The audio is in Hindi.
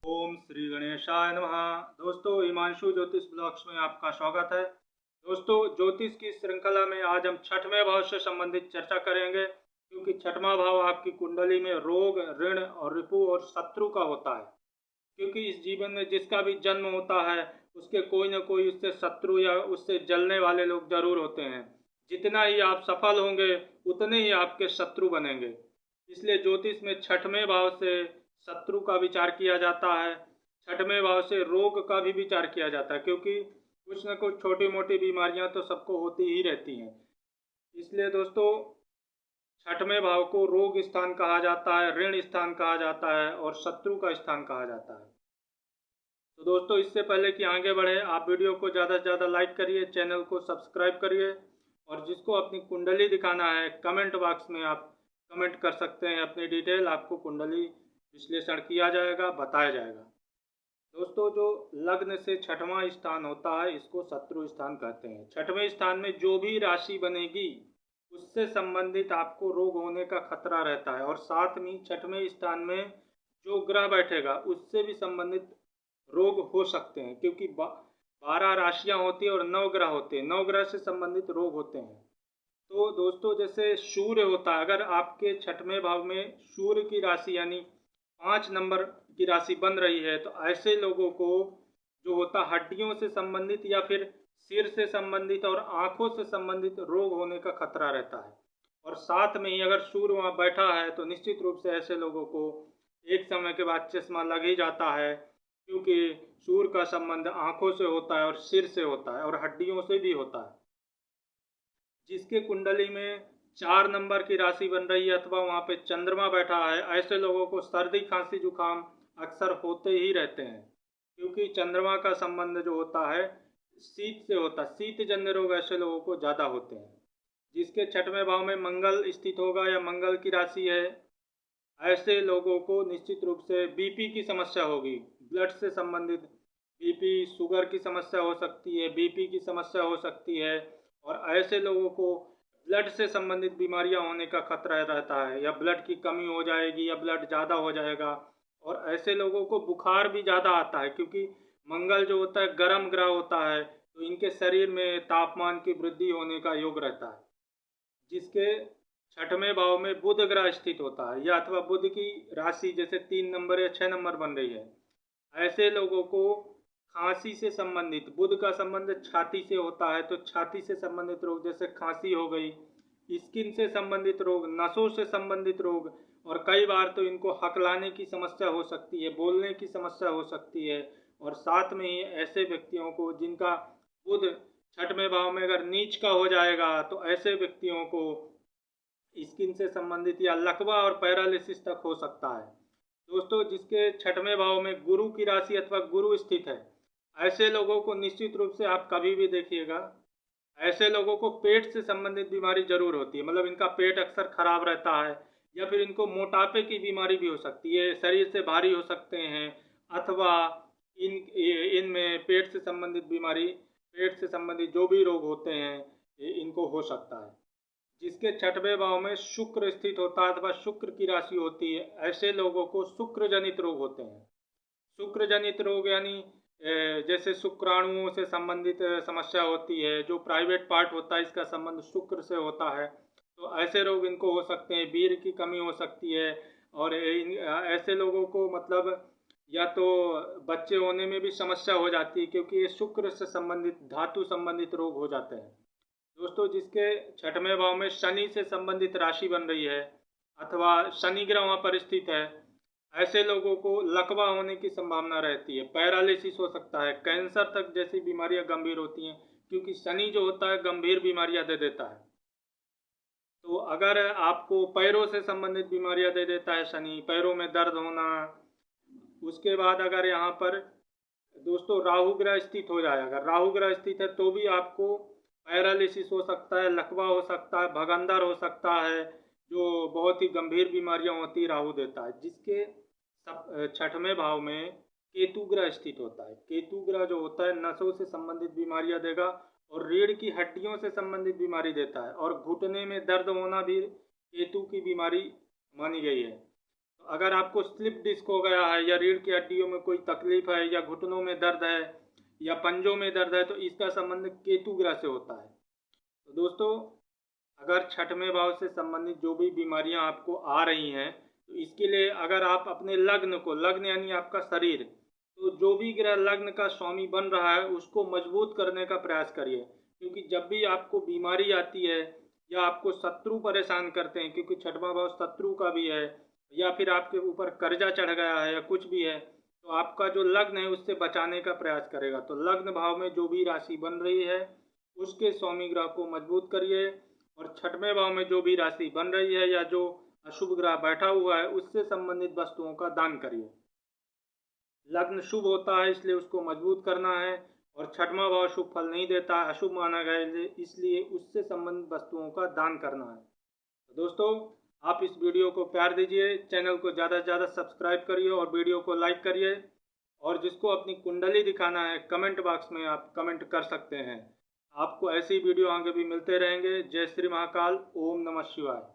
ओम श्री गणेशाय नमः। दोस्तों, हिमांशु ज्योतिष ब्लॉग्स में आपका स्वागत है। दोस्तों, ज्योतिष की श्रृंखला में आज हम छठवें भाव से संबंधित चर्चा करेंगे, क्योंकि छठवां भाव आपकी कुंडली में रोग, ऋण और रिपु और शत्रु का होता है। क्योंकि इस जीवन में जिसका भी जन्म होता है उसके कोई ना कोई उससे शत्रु या उससे जलने वाले लोग जरूर होते हैं। जितना ही आप सफल होंगे उतने ही आपके शत्रु बनेंगे। इसलिए ज्योतिष में छठवें भाव से शत्रु का विचार किया जाता है, छठवें भाव से रोग का भी विचार किया जाता है, क्योंकि कुछ न कुछ छोटी मोटी बीमारियां तो सबको होती ही रहती हैं। इसलिए दोस्तों, छठवें भाव को रोग स्थान कहा जाता है, ऋण स्थान कहा जाता है और शत्रु का स्थान कहा जाता है। तो दोस्तों, इससे पहले कि आगे बढ़े, आप वीडियो को ज़्यादा से ज़्यादा लाइक करिए, चैनल को सब्सक्राइब करिए और जिसको अपनी कुंडली दिखाना है कमेंट बॉक्स में आप कमेंट कर सकते हैं। अपनी डिटेल आपको कुंडली विश्लेषण किया जाएगा, बताया जाएगा। दोस्तों, जो लग्न से छठवां स्थान होता है इसको शत्रु स्थान कहते हैं। छठवें स्थान में जो भी राशि बनेगी उससे संबंधित आपको रोग होने का खतरा रहता है, और साथ में छठवें स्थान में जो ग्रह बैठेगा उससे भी संबंधित रोग हो सकते हैं, क्योंकि 12 राशियां होती है और 9 ग्रह होते हैं। 9 ग्रह से संबंधित रोग होते हैं। तो दोस्तों, जैसे सूर्य होता है, अगर आपके छठवें भाव में सूर्य की राशि यानी 5 नंबर की राशि बन रही है, तो ऐसे लोगों को जो होता है हड्डियों से संबंधित या फिर सिर से संबंधित और आंखों से संबंधित रोग होने का खतरा रहता है। और साथ में ही अगर सूर्य वहाँ बैठा है तो निश्चित रूप से ऐसे लोगों को एक समय के बाद चश्मा लग ही जाता है, क्योंकि सूर्य का संबंध आंखों से होता है और सिर से होता है और हड्डियों से भी होता है। जिसके कुंडली में 4 नंबर की राशि बन रही है अथवा वहाँ पे चंद्रमा बैठा है, ऐसे लोगों को सर्दी, खांसी, जुकाम अक्सर होते ही रहते हैं, क्योंकि चंद्रमा का संबंध जो होता है शीत से होता है। शीत जन्य रोग ऐसे लोगों को ज़्यादा होते हैं। जिसके छठवें भाव में मंगल स्थित होगा या मंगल की राशि है, ऐसे लोगों को निश्चित रूप से बीपी की समस्या होगी। ब्लड से संबंधित बीपी, शुगर की समस्या हो सकती है, बीपी की समस्या हो सकती है, और ऐसे लोगों को ब्लड से संबंधित बीमारियां होने का खतरा रहता है, या ब्लड की कमी हो जाएगी या ब्लड ज़्यादा हो जाएगा। और ऐसे लोगों को बुखार भी ज़्यादा आता है, क्योंकि मंगल जो होता है गर्म ग्रह होता है, तो इनके शरीर में तापमान की वृद्धि होने का योग रहता है। जिसके छठवें भाव में बुध ग्रह स्थित होता है, या अथवा बुध की राशि जैसे 3 नंबर या 6 नंबर बन रही है, ऐसे लोगों को खांसी से संबंधित, बुध का संबंध छाती से होता है, तो छाती से संबंधित रोग जैसे खांसी हो गई, स्किन से संबंधित रोग, नसों से संबंधित रोग, और कई बार तो इनको हकलाने की समस्या हो सकती है, बोलने की समस्या हो सकती है। और साथ में ही ऐसे व्यक्तियों को जिनका बुध छठवें भाव में अगर नीच का हो जाएगा, तो ऐसे व्यक्तियों को स्किन से संबंधित या लकवा और पैरालिसिस तक हो सकता है। दोस्तों, जिसके छठवें भाव में गुरु की राशि अथवा गुरु स्थित है, ऐसे लोगों को निश्चित रूप से आप कभी भी देखिएगा, ऐसे लोगों को पेट से संबंधित बीमारी जरूर होती है। मतलब इनका पेट अक्सर खराब रहता है, या फिर इनको मोटापे की बीमारी भी हो सकती है, शरीर से भारी हो सकते हैं, अथवा इनमें पेट से संबंधित बीमारी, पेट से संबंधित जो भी रोग होते हैं इनको हो सकता है। जिसके छठवें भाव में शुक्र स्थित होता है अथवा शुक्र की राशि होती है, ऐसे लोगों को शुक्र जनित रोग होते हैं। शुक्र जनित रोग यानी जैसे शुक्राणुओं से संबंधित समस्या होती है, जो प्राइवेट पार्ट होता है इसका संबंध शुक्र से होता है, तो ऐसे रोग इनको हो सकते हैं। वीर्य की कमी हो सकती है, और ऐसे लोगों को मतलब या तो बच्चे होने में भी समस्या हो जाती है, क्योंकि ये शुक्र से संबंधित, धातु संबंधित रोग हो जाते हैं। दोस्तों, जिसके छठवें भाव में शनि से संबंधित राशि बन रही है अथवा शनि ग्रह वहाँ पर स्थित है, ऐसे लोगों को लकवा होने की संभावना रहती है, पैरालिसिस हो सकता है, कैंसर तक जैसी बीमारियां गंभीर होती हैं, क्योंकि शनि जो होता है गंभीर बीमारियां दे देता है। तो अगर आपको पैरों से संबंधित बीमारियां दे देता है शनि, पैरों में दर्द होना, उसके बाद अगर यहाँ पर दोस्तों राहु ग्रह स्थित हो जाए, अगर राहु ग्रह स्थित है तो भी आपको पैरालिसिस हो सकता है, लकवा हो सकता है, भगंदर हो सकता है, जो बहुत ही गंभीर बीमारियां होती राहु देता है। जिसके छठवें भाव में केतु ग्रह स्थित होता है। केतु ग्रह जो होता है नसों से संबंधित बीमारियां देगा, और रीढ़ की हड्डियों से संबंधित बीमारी देता है, और घुटने में दर्द होना भी केतु की बीमारी मानी गई है। तो अगर आपको स्लिप डिस्क हो गया है या रीढ़ की हड्डियों में कोई तकलीफ है या घुटनों में दर्द है या पंजों में दर्द है तो इसका संबंध केतु ग्रह से होता है। तो दोस्तों, अगर छठवें भाव से संबंधित जो भी बीमारियां आपको आ रही हैं तो इसके लिए अगर आप अपने लग्न को, लग्न यानी आपका शरीर, तो जो भी ग्रह लग्न का स्वामी बन रहा है उसको मजबूत करने का प्रयास करिए। क्योंकि जब भी आपको बीमारी आती है या आपको शत्रु परेशान करते हैं, क्योंकि छठवां भाव शत्रु का भी है, या फिर आपके ऊपर कर्जा चढ़ गया है या कुछ भी है, तो आपका जो लग्न है उससे बचाने का प्रयास करेगा। तो लग्न भाव में जो भी राशि बन रही है उसके स्वामी ग्रह को मजबूत करिए, और छठवें भाव में जो भी राशि बन रही है या जो अशुभ ग्रह बैठा हुआ है उससे संबंधित वस्तुओं का दान करिए। लग्न शुभ होता है इसलिए उसको मजबूत करना है, और छठवां भाव शुभ फल नहीं देता है, अशुभ माना गया है, इसलिए उससे संबंधित वस्तुओं का दान करना है। तो दोस्तों, आप इस वीडियो को प्यार दीजिए, चैनल को ज़्यादा से ज़्यादा सब्सक्राइब करिए और वीडियो को लाइक करिए। और जिसको अपनी कुंडली दिखाना है कमेंट बॉक्स में आप कमेंट कर सकते हैं। आपको ऐसी वीडियो आगे भी मिलते रहेंगे। जय श्री महाकाल, ओम नमः शिवाय।